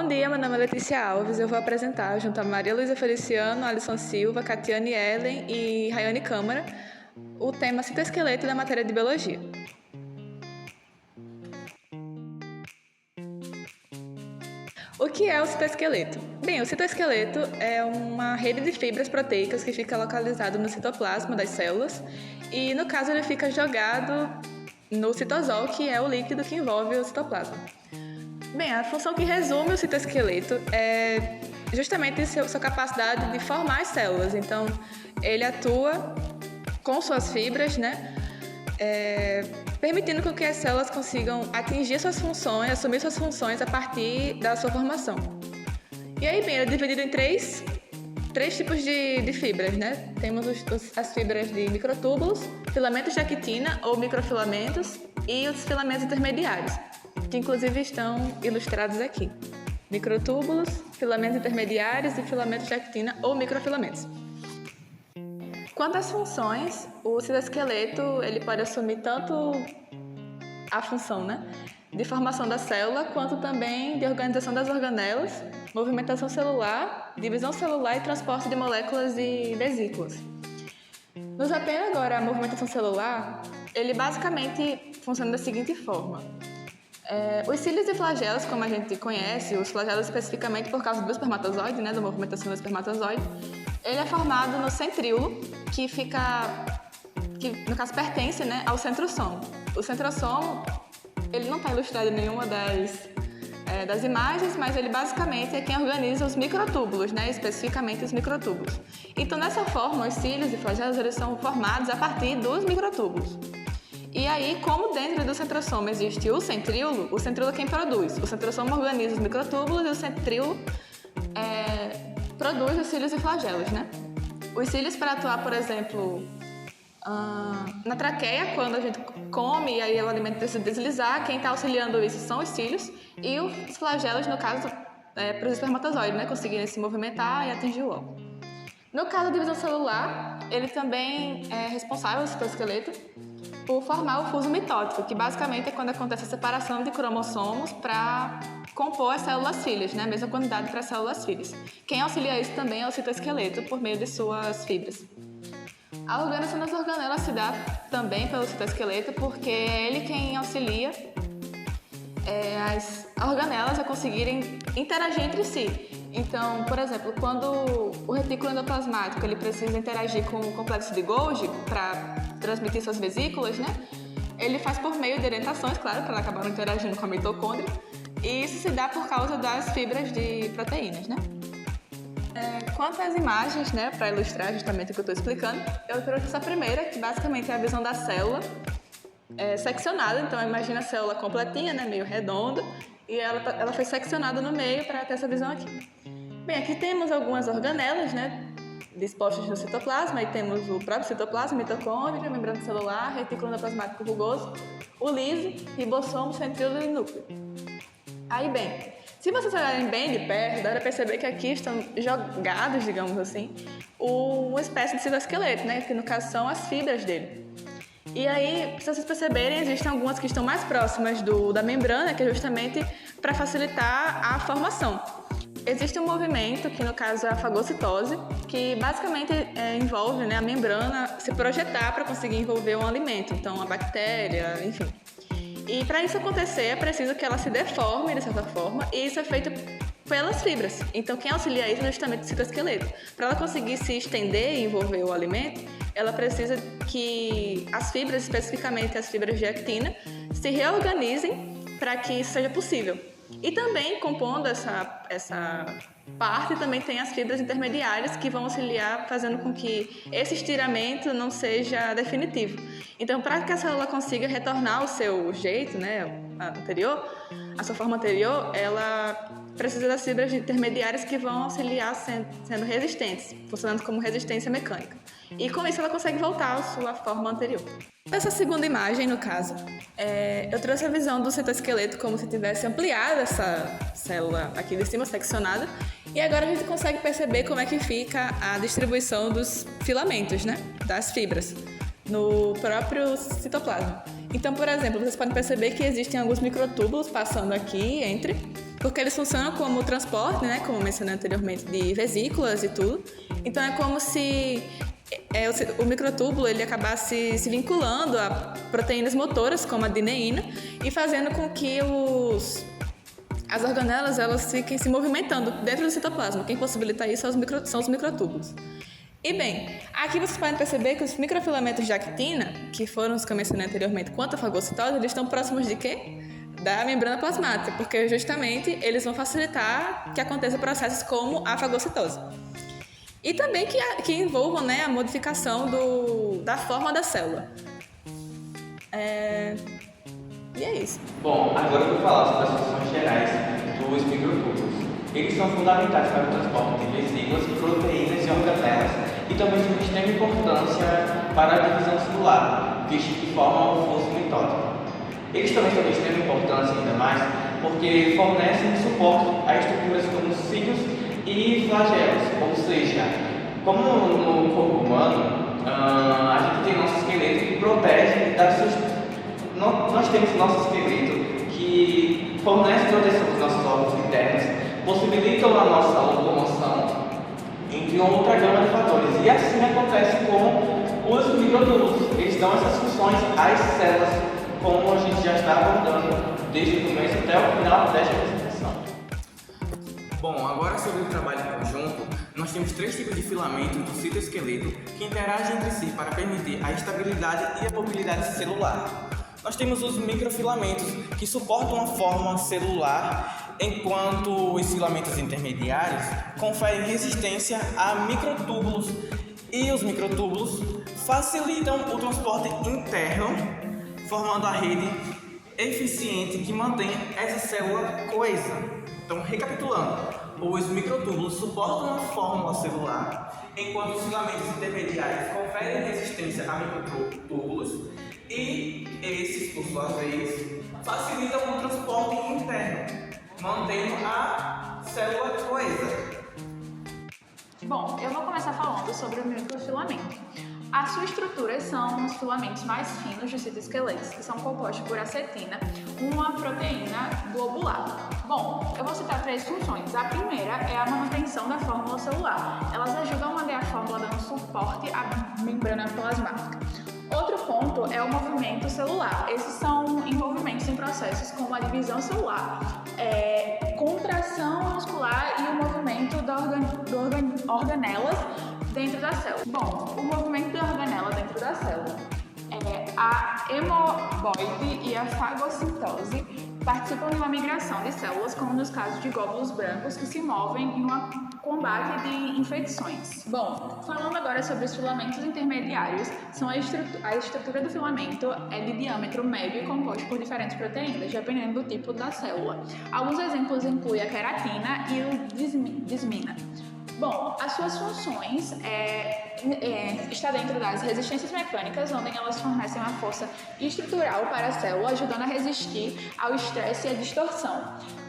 Bom dia, meu nome é Letícia Alves. Eu vou apresentar, junto a Maria Luísa Feliciano, Alisson Silva, Catiane Ellen e Rayane Câmara, o tema citoesqueleto da matéria de biologia. O que é o citoesqueleto? Bem, o citoesqueleto é uma rede de fibras proteicas que fica localizado no citoplasma das células e, no caso, ele fica jogado no citosol, que é o líquido que envolve o citoplasma. Bem, a função que resume o citoesqueleto é justamente sua capacidade de formar as células. Então, ele atua com suas fibras, né? Permitindo que as células consigam atingir suas funções, assumir suas funções a partir da sua formação. E aí, bem, ele é dividido em três tipos de fibras, né? Temos as fibras de microtúbulos, filamentos de actina ou microfilamentos e os filamentos intermediários, que inclusive estão ilustrados aqui. Microtúbulos, filamentos intermediários e filamentos de actina ou microfilamentos. Quanto às funções, o citoesqueleto ele pode assumir tanto a função, né, de formação da célula, quanto também de organização das organelas, movimentação celular, divisão celular e transporte de moléculas e vesículas. Nos atendo agora à movimentação celular, ele basicamente funciona da seguinte forma. Os cílios e flagelos, como a gente conhece, os flagelos especificamente por causa do espermatozoide, né, da movimentação do espermatozoide, ele é formado no centríolo, que no caso pertence, né, ao centrosomo. O centrosomo, ele não está ilustrado em nenhuma das imagens, mas ele basicamente é quem organiza os microtúbulos, né, especificamente os microtúbulos. Então, dessa forma, os cílios e flagelos eles são formados a partir dos microtúbulos. E aí, como dentro do centrosoma existe o centríolo é quem produz. O centrosoma organiza os microtúbulos e o centríolo produz os cílios e flagelos, né? Os cílios para atuar, por exemplo, na traqueia, quando a gente come e aí o alimento precisa deslizar, quem está auxiliando isso são os cílios, e os flagelos, no caso, para os espermatozoides, né, conseguirem se movimentar e atingir o óvulo. No caso da divisão celular, ele também é responsável, o citoesqueleto, por formar o fuso mitótico, que basicamente é quando acontece a separação de cromossomos para compor as células filhas, né? A mesma quantidade para as células filhas. Quem auxilia isso também é o citoesqueleto, por meio de suas fibras. A organização das organelas se dá também pelo citoesqueleto, porque é ele quem auxilia as organelas a conseguirem interagir entre si. Então, por exemplo, quando o retículo endoplasmático ele precisa interagir com o complexo de Golgi para transmitir suas vesículas, né? Ele faz por meio de orientações, claro, para acabar interagindo com a mitocôndria, e isso se dá por causa das fibras de proteínas, né? Quanto às imagens, né, para ilustrar justamente o que eu estou explicando, eu trouxe essa primeira, que basicamente é a visão da célula seccionada. Então, imagina a célula completinha, né, meio redonda, e ela foi seccionada no meio para ter essa visão aqui. Bem, aqui temos algumas organelas, né, dispostas no citoplasma, e temos o próprio citoplasma, mitocôndria, membrana celular, retículo endoplasmático rugoso, o liso, ribossomo, centríolo e núcleo. Aí, bem, se vocês olharem bem de perto, dá para perceber que aqui estão jogados, digamos assim, uma espécie de citoesqueleto, né, que no caso são as fibras dele. E aí, se vocês perceberem, existem algumas que estão mais próximas da membrana, que é justamente para facilitar a formação. Existe um movimento, que no caso é a fagocitose, que basicamente envolve, né, a membrana se projetar para conseguir envolver um alimento, então a bactéria, enfim. E para isso acontecer é preciso que ela se deforme de certa forma, e isso é feito pelas fibras. Então quem auxilia isso é justamente o citoesqueleto. Para ela conseguir se estender e envolver o alimento, ela precisa que as fibras, especificamente as fibras de actina, se reorganizem para que isso seja possível. E também, compondo essa parte, também tem as fibras intermediárias que vão auxiliar, fazendo com que esse estiramento não seja definitivo. Então, para que a célula consiga retornar ao seu jeito, né, anterior, a sua forma anterior, ela precisa das fibras intermediárias que vão auxiliar sendo resistentes, funcionando como resistência mecânica. E com isso ela consegue voltar à sua forma anterior. Nessa segunda imagem, no caso, eu trouxe a visão do citoesqueleto como se tivesse ampliado essa célula aqui de cima, seccionada, e agora a gente consegue perceber como é que fica a distribuição dos filamentos, né, das fibras, no próprio citoplasma. Então, por exemplo, vocês podem perceber que existem alguns microtúbulos passando aqui entre, porque eles funcionam como transporte, né, como mencionei anteriormente, de vesículas e tudo. Então é como se o microtúbulo ele acabasse se vinculando a proteínas motoras, como a dineína, e fazendo com que as organelas elas fiquem se movimentando dentro do citoplasma. Quem possibilita isso são os microtúbulos. E bem, aqui vocês podem perceber que os microfilamentos de actina, que foram os que eu mencionei anteriormente quanto à fagocitose, eles estão próximos de quê? Da membrana plasmática, porque justamente eles vão facilitar que aconteça processos como a fagocitose. E também que envolvam, né, a modificação da forma da célula. E é isso. Bom, agora eu vou falar sobre as funções gerais dos microtúbulos. Eles são fundamentais para o transporte de vesículas, proteínas e organelas e também têm extrema importância para a divisão celular, visto que formam o fluxo mitótico. Eles também são de extrema importância ainda mais porque fornecem suporte a estruturas como cílios e flagelos, ou seja, como no corpo humano, a gente tem nosso esqueleto que protege das suas... Nós temos nosso esqueleto que fornece proteção dos nossos órgãos internos, possibilitam a nossa locomoção, entre outra gama de fatores. E assim acontece com os microtúbulos. Eles dão essas funções às células, como a gente já está abordando desde o começo até o final desta apresentação. Bom, agora sobre o trabalho em conjunto, nós temos 3 tipos de filamentos do citoesqueleto que interagem entre si para permitir a estabilidade e a mobilidade celular. Nós temos os microfilamentos, que suportam a forma celular, enquanto os filamentos intermediários conferem resistência a microtúbulos. E os microtúbulos facilitam o transporte interno, formando a rede eficiente que mantém essa célula coesa. Então, recapitulando, os microtúbulos suportam a fórmula celular, enquanto os filamentos intermediários conferem resistência a microtúbulos e esses, por sua vez, facilitam o transporte interno, mantendo a célula coesa. Bom, eu vou começar falando sobre o microfilamento. A sua estrutura são os filamentos mais finos dos citoesqueletos, que são compostos por acetina, uma proteína globular. Bom, eu vou citar 3 funções. A primeira é a manutenção da fórmula celular. Elas ajudam a manter a fórmula dando suporte à membrana plasmática. Outro ponto é o movimento celular. Esses são envolvimentos em processos como a divisão celular, contração muscular e o movimento de organelas dentro da célula. Bom, o movimento de organela dentro da célula a hemoboide e a fagocitose participam de uma migração de células, como nos casos de glóbulos brancos que se movem em um combate de infecções. Bom, falando agora sobre os filamentos intermediários, a estrutura do filamento é de diâmetro médio e composto por diferentes proteínas, dependendo do tipo da célula. Alguns exemplos incluem a queratina e o desmina. Bom, as suas funções está dentro das resistências mecânicas, onde elas fornecem uma força estrutural para a célula, ajudando a resistir ao estresse e à distorção.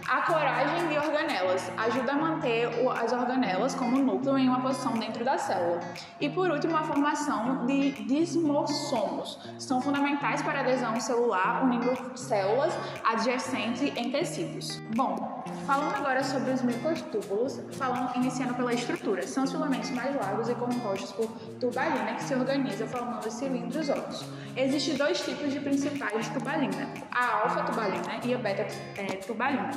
A coragem de organelas ajuda a manter as organelas como núcleo em uma posição dentro da célula. E por último, a formação de desmossomos. São fundamentais para a adesão celular, unindo células adjacentes em tecidos. Bom, falando agora sobre os microtúbulos, iniciando pela estrutura. São os filamentos mais largos e compostos por tubalina que se organiza formando cilindros ósseos. Existem 2 tipos de principais de tubalina, a alfa-tubalina e a beta-tubalina.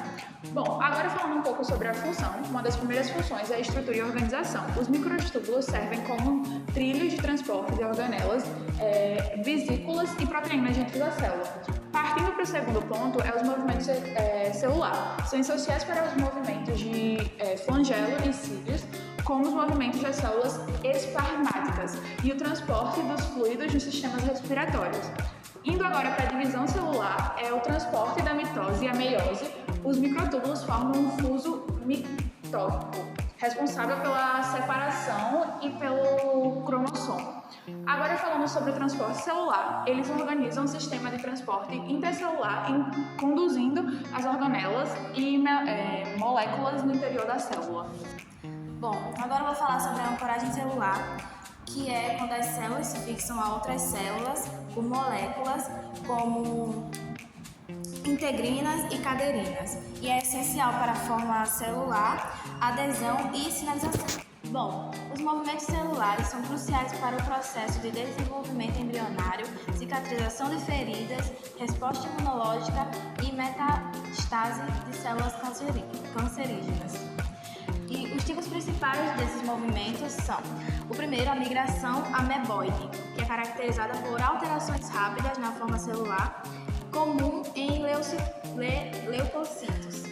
Bom, agora falando um pouco sobre a função, uma das primeiras funções é a estrutura e organização. Os microtúbulos servem como trilhos de transporte de organelas, vesículas e proteínas dentro da célula. Partindo para o segundo ponto, os movimentos celulares. São essenciais para os movimentos de flagelo e cílios, como os movimentos das células espermáticas e o transporte dos fluidos nos sistemas respiratórios. Indo agora para a divisão celular, o transporte da mitose e a meiose. Os microtúbulos formam um fuso mitótico, responsável pela separação e pelo cromossomo. Agora falando sobre o transporte celular, eles organizam um sistema de transporte intercelular, conduzindo as organelas e moléculas no interior da célula. Bom, agora eu vou falar sobre a ancoragem celular, que é quando as células se fixam a outras células por moléculas como integrinas e caderinas, e é essencial para a forma celular, adesão e sinalização. Bom, os movimentos celulares são cruciais para o processo de desenvolvimento embrionário, cicatrização de feridas, resposta imunológica e metastase de células cancerígenas. E os tipos principais desses movimentos são: o primeiro, a migração ameboide, que é caracterizada por alterações rápidas na forma celular, comum em leucócitos.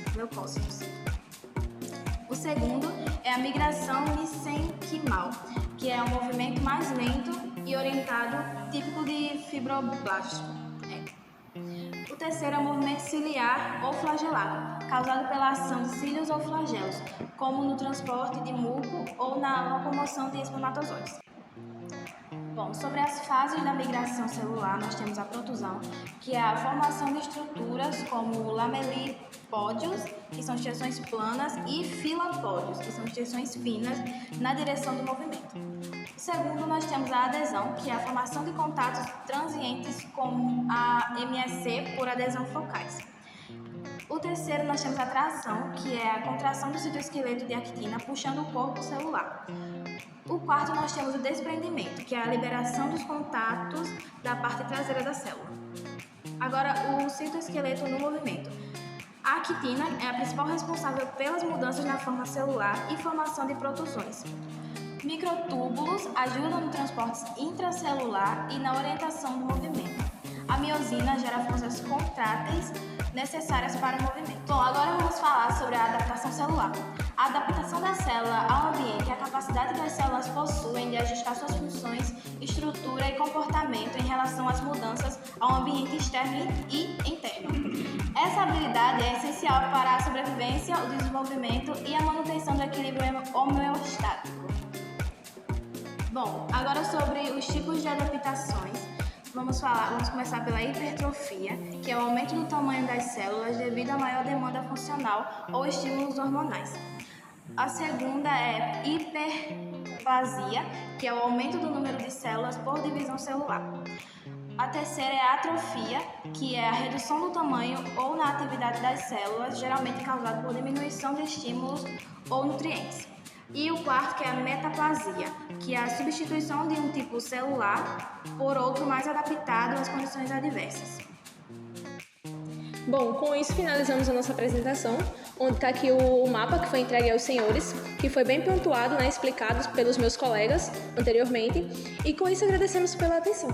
O segundo é a migração mesenquimal, que é um movimento mais lento e orientado, típico de fibroblasto. O terceiro é o movimento ciliar ou flagelado, causado pela ação de cílios ou flagelos, como no transporte de muco ou na locomoção de espermatozoides. Bom, sobre as fases da migração celular, nós temos a protusão, que é a formação de estruturas como lamelipódios, que são extensões planas, e filopódios, que são extensões finas, na direção do movimento. Segundo, nós temos a adesão, que é a formação de contatos transientes como a MSC por adesão focais. O terceiro, nós temos a tração, que é a contração do citoesqueleto de actina puxando o corpo celular. O quarto, nós temos o desprendimento, que é a liberação dos contatos da parte traseira da célula. Agora, o citoesqueleto no movimento. A actina é a principal responsável pelas mudanças na forma celular e formação de protusões. Microtúbulos ajudam no transporte intracelular e na orientação do movimento. A miosina gera forças contráteis necessárias para o movimento. Bom, agora vamos falar sobre a adaptação celular. A adaptação da célula ao ambiente é a capacidade que as células possuem de ajustar suas funções, estrutura e comportamento em relação às mudanças ao ambiente externo e interno. Essa habilidade é essencial para a sobrevivência, o desenvolvimento e a manutenção do equilíbrio homeostático. Bom, agora sobre os tipos de adaptações. Vamos começar pela hipertrofia, que é o aumento do tamanho das células devido à maior demanda funcional ou estímulos hormonais. A segunda é hiperplasia, que é o aumento do número de células por divisão celular. A terceira é a atrofia, que é a redução do tamanho ou na atividade das células, geralmente causada por diminuição de estímulos ou nutrientes. E o quarto, que é a metaplasia, que é a substituição de um tipo celular por outro mais adaptado às condições adversas. Bom, com isso finalizamos a nossa apresentação, onde está aqui o mapa que foi entregue aos senhores, que foi bem pontuado, explicado pelos meus colegas anteriormente, e com isso agradecemos pela atenção.